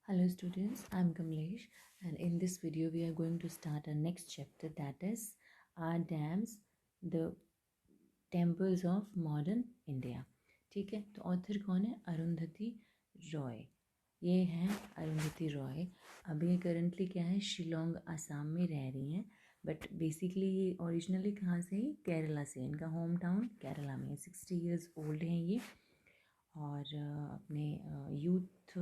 Hello students, I'm Kamlesh and in this video we are going to start our next chapter, that is our dams, the temples of modern India. ठीक है, तो author कौन है? अरुंधति रॉय। ये हैं अरुंधति रॉय। अभी ये करंटली क्या है, शिलोंग आसाम में रह रही हैं, बट बेसिकली ये ओरिजिनली कहाँ से ही, केरला से। इनका होम टाउन केरला में है। 60 years ओल्ड हैं ये और अपने यूथ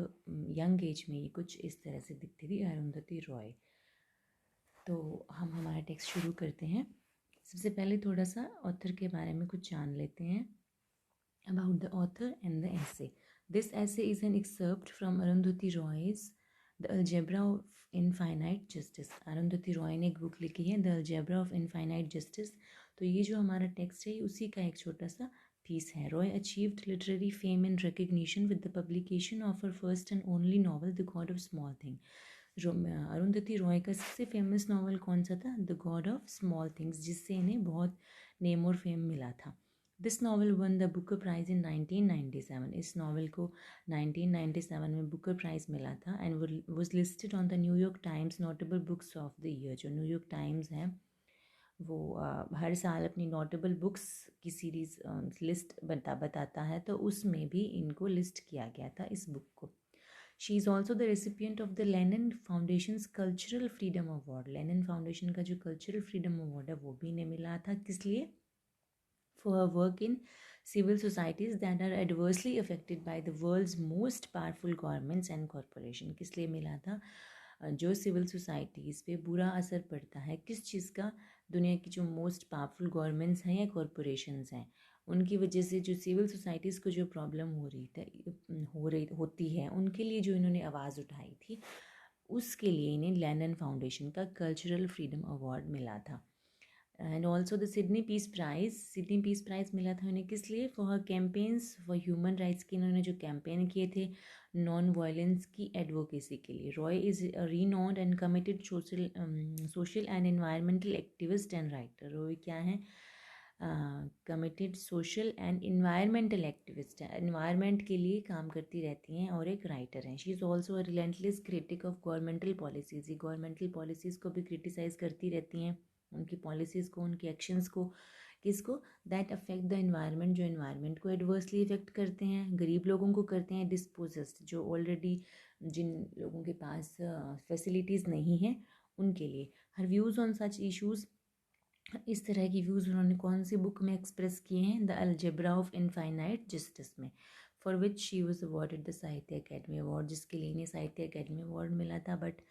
यंग एज में ये कुछ इस तरह से दिखती थी, अरुंधति रॉय। तो हम हमारा टेक्स्ट शुरू करते हैं। सबसे पहले थोड़ा सा ऑथर के बारे में कुछ जान लेते हैं। About the author and the essay. This essay is an excerpt from Arundhati Roy's the algebra of infinite justice. Arundhati Roy ने एक बुक लिखी है, the algebra of infinite justice. तो ये जो हमारा टेक्स्ट है उसी का एक छोटा सा piece है. Roy achieved literary fame and recognition with the publication of her first and only novel, The God of Small Things. Arundhati Roy का सबसे फेमस नावल कौन सा था? The God of small things, जिससे इन्हें बहुत नेम और फेम मिला था. This novel one the Booker price इन 1997. इस नावल को 1997 में बुकर प्राइज़ मिला था and was listed on the New York times notable books of the year. जो न्यूयॉर्क टाइम्स है वो हर साल अपनी नोटेबल बुक्स की सीरीज़ लिस्ट बताता है, तो उसमें भी इनको लिस्ट किया गया था इस बुक को. She is also the recipient of the Lenin foundations cultural freedom award. Lenin foundation का जो कल्चरल फ्रीडम अवार्ड है वो भी इन्हें मिला था. किस लिए? For her work in civil societies that are adversely affected by the world's most powerful governments and corporation. किस लिए मिला था? जो सिविल सोसाइटीज़ पे बुरा असर पड़ता है, किस चीज़ का? दुनिया की जो मोस्ट पावरफुल गवर्नमेंट्स हैं या कॉरपोरेशंस हैं, उनकी वजह से जो सिविल सोसाइटीज़ को जो प्रॉब्लम होती है, उनके लिए जो इन्होंने आवाज़ उठाई थी, उसके लिए इन्हें लेनिन फाउंडेशन का कल्चरल फ्रीडम अवार्ड मिला था. And also the Sydney peace prize मिला था उन्हें. किस लिए? For her campaigns for human rights के इन्होंने जो कैंपेन किए थे नॉन वायलेंस की एडवोकेसी के लिए. Roy is renowned and committed social and environmental activist and writer. Roy क्या है? Committed social and environmental activist है, एनवायरमेंट के लिए काम करती रहती हैं और एक राइटर हैं. She is also a relentless critic of governmental policies. ये गवर्नमेंटल पॉलिसीज़ को भी क्रिटिसाइज़ करती रहती हैं, उनकी पॉलिसीज़ को, उनके एक्शंस को. किसको? दैट अफेक्ट द एनवायरनमेंट, जो एनवायरनमेंट को एडवर्सली इफेक्ट करते हैं, गरीब लोगों को करते हैं, डिस्पोजेस्ड, जो ऑलरेडी जिन लोगों के पास फैसिलिटीज़ नहीं हैं उनके लिए. हर व्यूज़ ऑन सच इशूज़, इस तरह की व्यूज़ उन्होंने कौन सी बुक में एक्सप्रेस किए हैं? The algebra of infinite justice में. For which she was awarded the Sahitya Akademi award, जिसके लिए इन्हें साहित्य अकेडमी अवार्ड मिला था. बट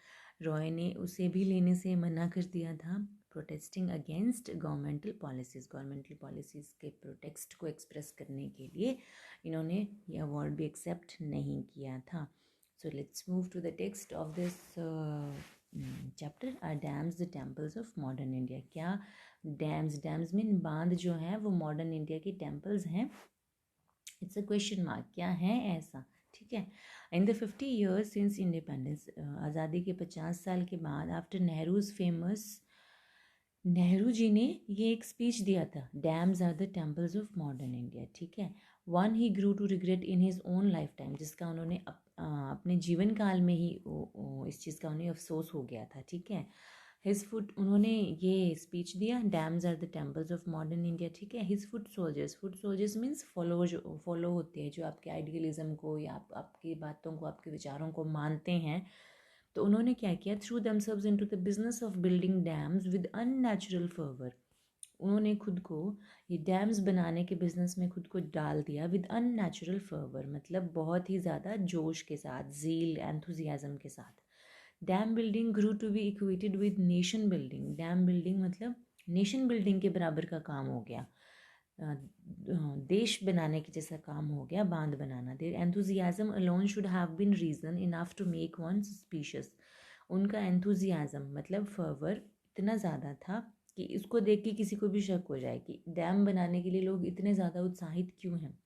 रॉय ने उसे भी लेने से मना कर दिया था, प्रोटेस्टिंग अगेंस्ट गवर्नमेंटल पॉलिसीज़ के प्रोटेस्ट को एक्सप्रेस करने के लिए इन्होंने ये अवार्ड भी एक्सेप्ट नहीं किया था. So let's move to the text of this chapter. Are dams the temples of modern India. क्या डैम्स मीन बांध जो है वो मॉडर्न इंडिया के टेम्पल्स हैं? It's a question mark. क्या है ऐसा? ठीक है. In the 50 years since independence, आज़ादी के 50 साल के बाद, आफ्टर नेहरूज फेमस, नेहरू जी ने ये एक स्पीच दिया था, dams are the temples of modern India. ठीक है. One he grew to regret in his own lifetime, जिसका उन्होंने अपने जीवन काल में ही इस चीज़ का उन्हें अफसोस हो गया था. ठीक है. हिज फुट, उन्होंने ये स्पीच दिया, dams are the temples of modern India. ठीक है. His foot soldiers means follow होते हैं, जो आपके आइडियलिज्म को या आपकी बातों को, आपके विचारों को मानते हैं. तो उन्होंने क्या किया? Through themselves into the business of building dams with unnatural fervour. उन्होंने खुद को ये डैम्स बनाने के बिजनेस में खुद को डाल दिया विद अननेचुरल फर्वर, मतलब बहुत ही ज़्यादा जोश के साथ, ज़ील, एंथुजियाज़म के साथ. Dam building grew to be equated with nation building. Dam building मतलब नेशन बिल्डिंग के बराबर का काम हो गया, देश बनाने के जैसा काम हो गया बांध बनाना. Their enthusiasm alone should have been reason enough to make one suspicious. उनका एंथुजियाज्म मतलब फर्वर इतना ज़्यादा था कि इसको देख के किसी को भी शक हो जाए कि डैम बनाने के लिए लोग इतने ज़्यादा उत्साहित क्यों हैं.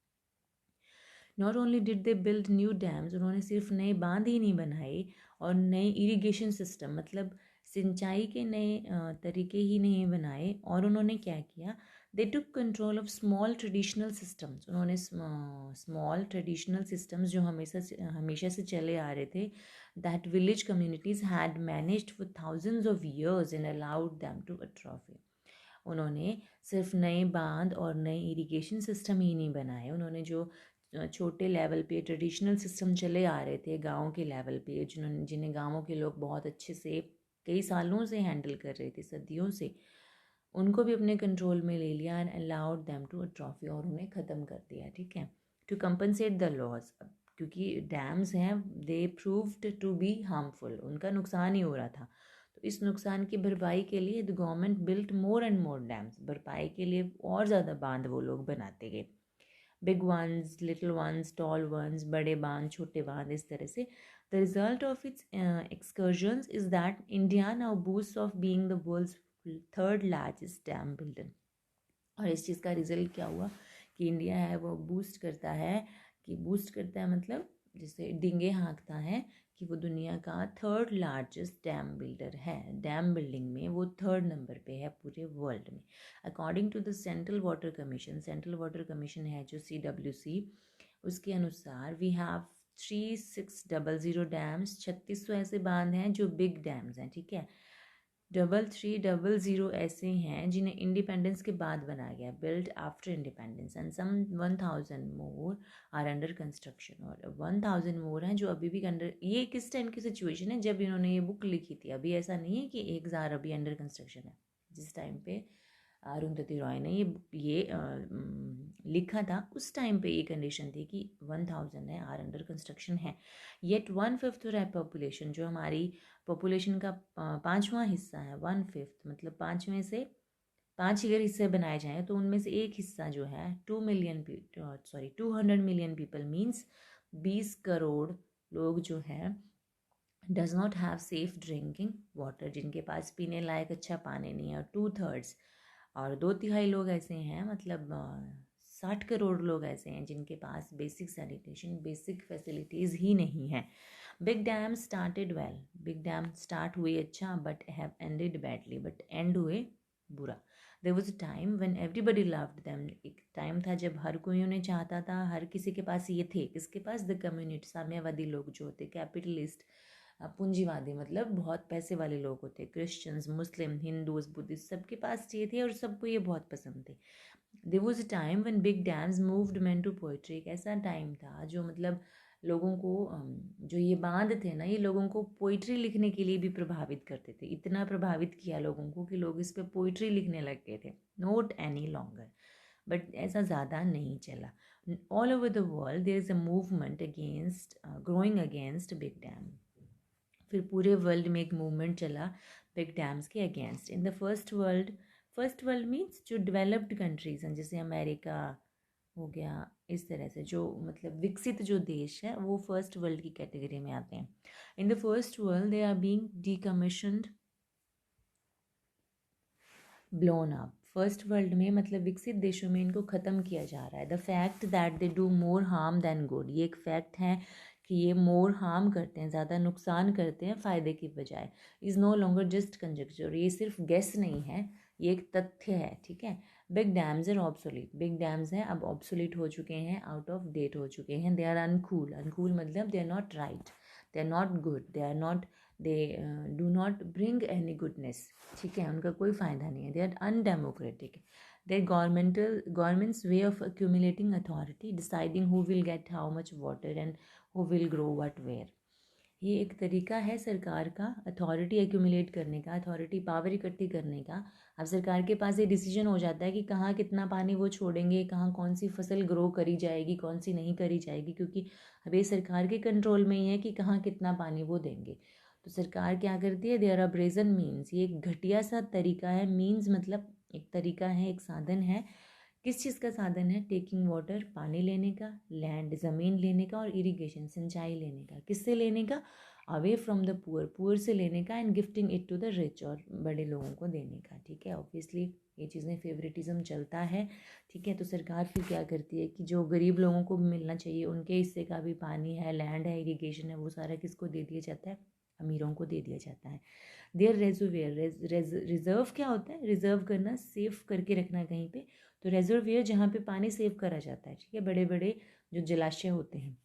Not only did they build new dams, उन्होंने सिर्फ नए बांध ही नहीं बनाए और नए इरिगेशन सिस्टम मतलब सिंचाई के नए तरीके ही नहीं बनाए, और उन्होंने क्या किया? They took control of small traditional systems, उन्होंने स्मॉल ट्रेडिशनल सिस्टम्स जो हमेशा से चले आ रहे थे, that village communities had managed for thousands of years and allowed them to atrophy. उन्होंने सिर्फ नए बांध और नए इरिगेशन सिस्टम ही नहीं बनाए, उन्होंने जो छोटे लेवल पे ट्रेडिशनल सिस्टम चले आ रहे थे गाँव के लेवल पे, जिन्हें गाँवों के लोग बहुत अच्छे से कई सालों से हैंडल कर रहे थे, सदियों से, उनको भी अपने कंट्रोल में ले लिया एंड अलाउड देम टू अट्रॉफी, और उन्हें ख़त्म कर दिया, ठीक है। टू कंपनसेट द लॉस, क्योंकि डैम्स हैं दे प्रूव्ड टू बी हार्मफुल, उनका नुकसान ही हो रहा था, तो इस नुकसान की भरपाई के लिए the government built more and more dams, भरपाई के लिए और ज़्यादा बांध वो लोग बनाते गए, big ones, little ones, tall ones, बड़े बांध, छोटे बांध, इस तरह से। The result of its excursions is that India now boasts of being the world's third largest dam builder. और इस चीज़ का रिजल्ट क्या हुआ कि इंडिया है वो बूस्ट करता है, कि बूस्ट करता है मतलब जैसे डिंगे हाँकता है कि वो दुनिया का थर्ड लार्जेस्ट डैम बिल्डर है, डैम बिल्डिंग में वो थर्ड नंबर पे है पूरे वर्ल्ड में, according to the central water commission. Central water commission है जो CWC, उसके अनुसार वी हैव 3600 डैम्स, 3600 ऐसे बांध हैं जो बिग डैम्स हैं, ठीक है। 3300 ऐसे हैं जिन्हें इंडिपेंडेंस के बाद बनाया गया, build after independence, and some 1000 more are under construction, और 1000 मोर हैं जो अभी भी अंडर, ये किस टाइम की सिचुएशन है जब इन्होंने ये बुक लिखी थी, अभी ऐसा नहीं है कि 1000 अभी अंडर कंस्ट्रक्शन है। जिस टाइम पे अरुंधति रॉय ने ये लिखा था उस टाइम पे ये कंडीशन थी कि 1000 है, आर अंडर कंस्ट्रक्शन है। येट 1/5 है पॉपुलेशन, जो हमारी पॉपुलेशन का 5वां हिस्सा है, 1/5 मतलब 5 में से 5 अगर हिस्से बनाए जाएँ तो उनमें से एक हिस्सा जो है 200 मिलियन पीपल मीन्स 20 करोड़ लोग जो है does not have safe drinking water, जिनके पास पीने लायक अच्छा पानी नहीं है, और 2/3 और 2/3 लोग ऐसे हैं, मतलब 60 करोड़ लोग ऐसे हैं जिनके पास बेसिक सैनिटेशन, बेसिक फैसिलिटीज़ ही नहीं है। Big dam started well, big dam start हुए अच्छा but have ended badly, but end हुए बुरा। There was a time when everybody loved them, एक टाइम था जब हर कोई उन्हें चाहता था, हर किसी के पास ये थे, किसके पास, द कम्युनिटी, साम्यवादी लोग जो होते, कैपिटलिस्ट, पूंजीवादी मतलब बहुत पैसे वाले लोग होते, क्रिश्चियंस, मुस्लिम, हिंदूज, बुद्धिस्ट, सबके पास ये थे और सबको ये बहुत पसंद थे। There was a time when big dams moved men to poetry, एक ऐसा टाइम था जो मतलब लोगों को जो ये बांध थे ना, ये लोगों को पोइट्री लिखने के लिए भी प्रभावित करते थे, इतना प्रभावित किया लोगों को कि लोग इस पे पोइट्री लिखने लग गए थे, नोट एनी लॉन्गर, बट ऐसा ज़्यादा नहीं चला। All over the world there is a movement against, growing against big dam, फिर पूरे वर्ल्ड में एक मूवमेंट चला बिग डैम्स के against. In the first world means जो डेवलप्ड कंट्रीज़ हैं, जैसे अमेरिका हो गया, इस तरह से जो मतलब विकसित जो देश है वो फर्स्ट वर्ल्ड की कैटेगरी में आते हैं। In the first world they are being decommissioned, blown up. First world में मतलब विकसित देशों में इनको ख़त्म किया जा रहा है। The fact that they do more harm than good, ये एक फैक्ट है कि ये मोर हार्म करते हैं, ज़्यादा नुकसान करते हैं फ़ायदे की बजाय। Is no longer just conjecture, ये सिर्फ गेस नहीं है, ये एक तथ्य है, ठीक है। Big dams are obsolete, big dams हैं अब ऑब्सोलीट हो चुके हैं, आउट ऑफ डेट हो चुके हैं। दे आर अनकूल, अनकूल मतलब they are not right, they are not good, they are not, they do not bring any goodness, ठीक है, उनका कोई फ़ायदा नहीं है। They are undemocratic, they governments way of accumulating authority, deciding who will get how much water and who will grow what where. ये एक तरीका है सरकार का अथॉरिटी एक्यूमुलेट करने का, अथॉरिटी पावर इकट्ठी करने का। अब सरकार के पास ये डिसीजन हो जाता है कि कहाँ कितना पानी वो छोड़ेंगे, कहाँ कौन सी फसल ग्रो करी जाएगी, कौन सी नहीं करी जाएगी, क्योंकि अब ये सरकार के कंट्रोल में ही है कि कहाँ कितना पानी वो देंगे। तो सरकार क्या करती है, देयर आर ब्रेजन मीन्स, ये एक घटिया सा तरीका है, मीन्स मतलब एक तरीका है, एक साधन है किस चीज़ का साधन है? टेकिंग वाटर, पानी लेने का, लैंड ज़मीन लेने का, और इरिगेशन सिंचाई लेने का। किससे लेने का? Away from the poor, poor से लेने का, and gifting it to the rich, और बड़े लोगों को देने का। ठीक है, ऑब्वियसली ये चीज़ें फेवरेटिज्म चलता है। ठीक है, तो सरकार फिर क्या करती है कि जो गरीब लोगों को मिलना चाहिए उनके हिस्से का भी पानी है, लैंड है, इरिगेशन है, वो सारा किसको दे दिया जाता है? अमीरों को दे दिया जाता है। देयर रेजोवियर, रिजर्व क्या होता है? रिजर्व करना, सेव करके रखना कहीं पे। तो रेजर्वियर जहाँ पे पानी सेव करा जाता है, ठीक है, बड़े बड़े जो जलाशय होते हैं।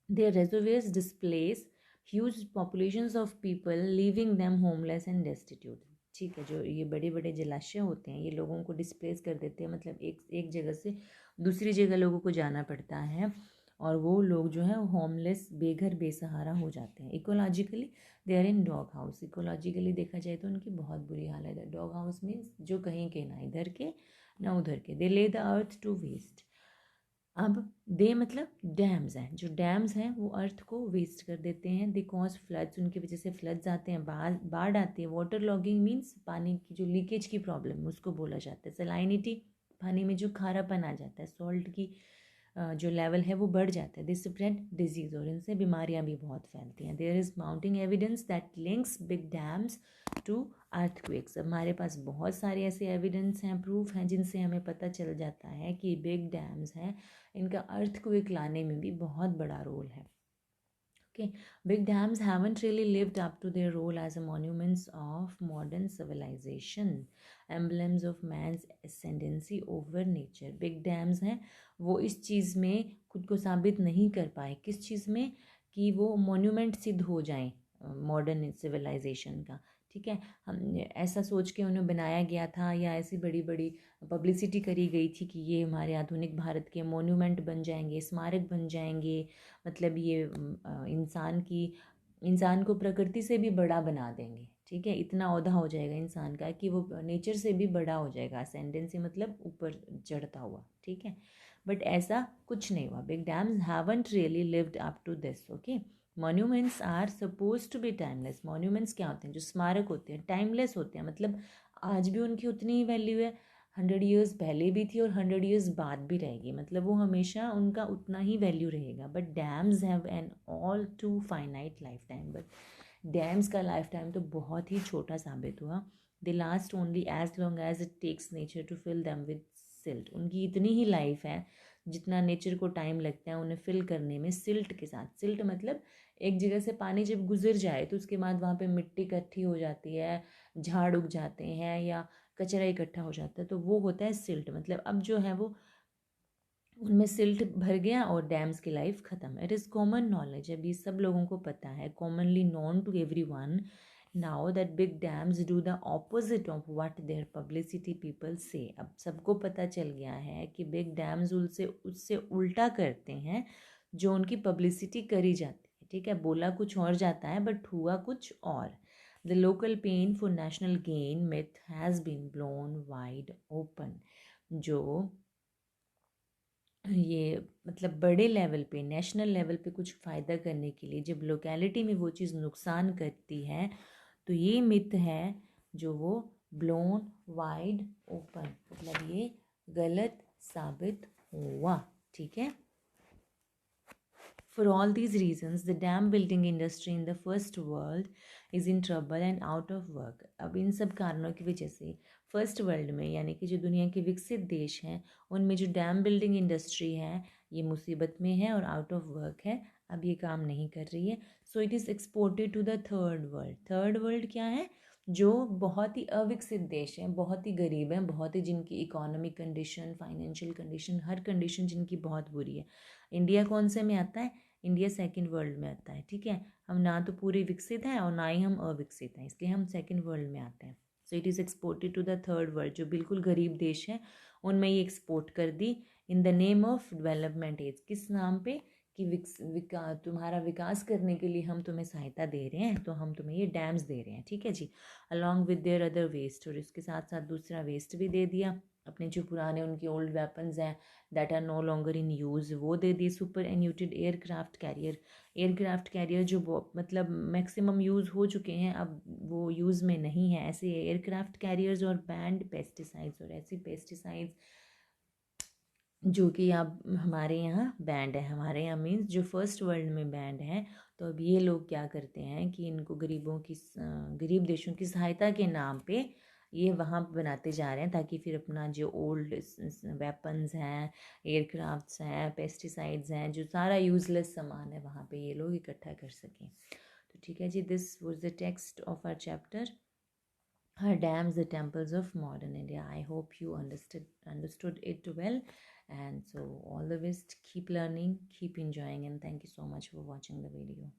Their reservoirs displace huge populations of people, leaving them homeless and destitute. ठीक है, जो ये बड़े बड़े जलाशय होते हैं ये लोगों को डिस्प्लेस कर देते हैं, मतलब एक जगह से दूसरी जगह लोगों को जाना पड़ता है, और वो लोग जो है होमलेस, बेघर बेसहारा हो जाते हैं। Ecologically they are in dog house, ecologically देखा जाए तो उनकी बहुत बुरी हालत है। डॉग हाउस मीन्स जो कहीं के ना इधर के ना उधर के। दे ले द अर्थ टू वेस्ट। अब दे मतलब डैम्स हैं, जो डैम्स हैं वो अर्थ को वेस्ट कर देते हैं। दे कॉज फ्लड्स, उनकी वजह से फ्लड्स आते हैं, बाढ़ आती है। वाटर लॉगिंग मीन्स पानी की जो लीकेज की प्रॉब्लम उसको बोला जाता है। सलाइनिटी, पानी में जो खारापन आ जाता है, सॉल्ट की जो लेवल है वो बढ़ जाता है। दिस स्प्रेड डिजीज, और इनसे बीमारियां भी बहुत फैलती हैं। There is mounting evidence that links big dams to earthquakes. हमारे पास बहुत सारे ऐसे एविडेंस हैं, प्रूफ हैं, जिनसे हमें पता चल जाता है कि बिग डैम्स हैं, इनका अर्थक्वेक लाने में भी बहुत बड़ा रोल है। Okay, big dams haven't really lived up to their role as a monuments of modern civilization, emblems of man's ascendancy over nature. Big dams हैं वो इस चीज़ में खुद को साबित नहीं कर पाए। किस चीज़ में? कि वो मोन्यूमेंट सिद्ध हो जाएं मॉडर्न सिविलाइजेशन का। ठीक है, हम ऐसा सोच के उन्हें बनाया गया था, या ऐसी बड़ी बड़ी पब्लिसिटी करी गई थी कि ये हमारे आधुनिक भारत के मोन्यूमेंट बन जाएंगे, स्मारक बन जाएंगे। मतलब ये इंसान को प्रकृति से भी बड़ा बना देंगे। ठीक है, इतना औधा हो जाएगा इंसान का कि वो नेचर से भी बड़ा हो जाएगा। असेंडेंसी मतलब ऊपर चढ़ता हुआ। ठीक है, बट ऐसा कुछ नहीं हुआ। Big dams haven't really lived up to this. Okay, monuments are suppose to be timeless. Monuments क्या होते हैं? जो स्मारक होते हैं टाइमलेस होते हैं, मतलब आज भी उनकी उतनी ही वैल्यू है। 100 ईयर्स पहले भी थी और 100 ईयर्स बाद भी रहेगी, मतलब वो हमेशा उनका उतना ही वैल्यू रहेगा। But dams have an all too finite lifetime. But dams का लाइफ टाइम तो बहुत ही छोटा साबित हुआ। They last only as long as it takes nature to fill them with silt. उनकी इतनी ही लाइफ है जितना नेचर को टाइम लगता है उन्हें फिल करने में सिल्ट के साथ। सिल्ट मतलब एक जगह से पानी जब गुजर जाए तो उसके बाद वहाँ पे मिट्टी इकट्ठी हो जाती है, झाड़ उग जाते हैं, या कचरा इकट्ठा हो जाता है, तो वो होता है सिल्ट। मतलब अब जो है वो उनमें सिल्ट भर गया और डैम्स की लाइफ ख़त्म। इट इज़ कॉमन नॉलेज, अभी सब लोगों को पता है, commonly known to everyone now that big dams do the opposite of what their publicity people say. अब सबको पता चल गया है कि बिग डैम्स उससे उल्टा करते हैं जो उनकी पब्लिसिटी करी जाती है। ठीक है, बोला कुछ और जाता है बट हुआ कुछ और। The local pain for national gain myth has been blown wide open. जो ये मतलब बड़े लेवल पे, नेशनल लेवल पे कुछ फ़ायदा करने के लिए जब लोकेलिटी में वो चीज़ नुकसान करती है, तो ये मिथ है जो वो ब्लोन वाइड ओपन, मतलब ये गलत साबित हुआ। ठीक है, For all these reasons, the dam building industry in the first world is in trouble and out of work. अब इन सब कारणों की वजह से फर्स्ट वर्ल्ड में, यानी कि जो दुनिया के विकसित देश हैं, उनमें जो डैम बिल्डिंग इंडस्ट्री है ये मुसीबत में है और आउट ऑफ वर्क है। अब ये काम नहीं कर रही है। So it is exported to the third world. Third world क्या है? जो बहुत ही अविकसित देश हैं, बहुत ही गरीब हैं, बहुत ही जिनकी इकोनॉमिक कंडीशन, फाइनेंशियल कंडीशन, हर कंडीशन जिनकी बहुत बुरी है। इंडिया कौन से में आता है? इंडिया सेकंड वर्ल्ड में आता है। ठीक है, हम ना तो पूरे विकसित हैं और ना ही हम अविकसित हैं, इसलिए हम सेकंड वर्ल्ड में आते हैं। So it is exported to the third world. जो बिल्कुल गरीब देश हैं उनमें ये एक्सपोर्ट कर दी in the name of development aid. किस नाम पे? कि तुम्हारा विकास करने के लिए हम तुम्हें सहायता दे रहे हैं, तो हम तुम्हें ये डैम्स दे रहे हैं। ठीक है जी, along with their other waste, और इसके साथ साथ दूसरा वेस्ट भी दे दिया। अपने जो पुराने उनके ओल्ड वेपन्स हैं that are no longer in use, वो दे दिए। Superannuated aircraft carrier, aircraft carrier जो मतलब मैक्सिमम यूज़ हो चुके हैं, अब वो यूज़ में नहीं है, ऐसे एयरक्राफ्ट कैरियर्स। और बैंड पेस्टिसाइड्स, और ऐसी पेस्टिसाइड्स जो कि अब हमारे यहाँ बैंड है। हमारे यहाँ मीन्स जो फर्स्ट वर्ल्ड में बैंड है। तो अब ये लोग क्या करते हैं कि इनको गरीब देशों की सहायता के नाम पे ये वहाँ बनाते जा रहे हैं, ताकि फिर अपना जो ओल्ड वेपन्स हैं, एयरक्राफ्ट्स हैं, पेस्टिसाइड्स हैं, जो सारा यूजलेस सामान है वहाँ पे ये लोग इकट्ठा कर सकें। तो ठीक है जी, this was the text of our chapter, her dams, the temples of modern India. I hope you understood it well. And so all the best, keep learning, keep enjoying, and thank you so much for watching the video.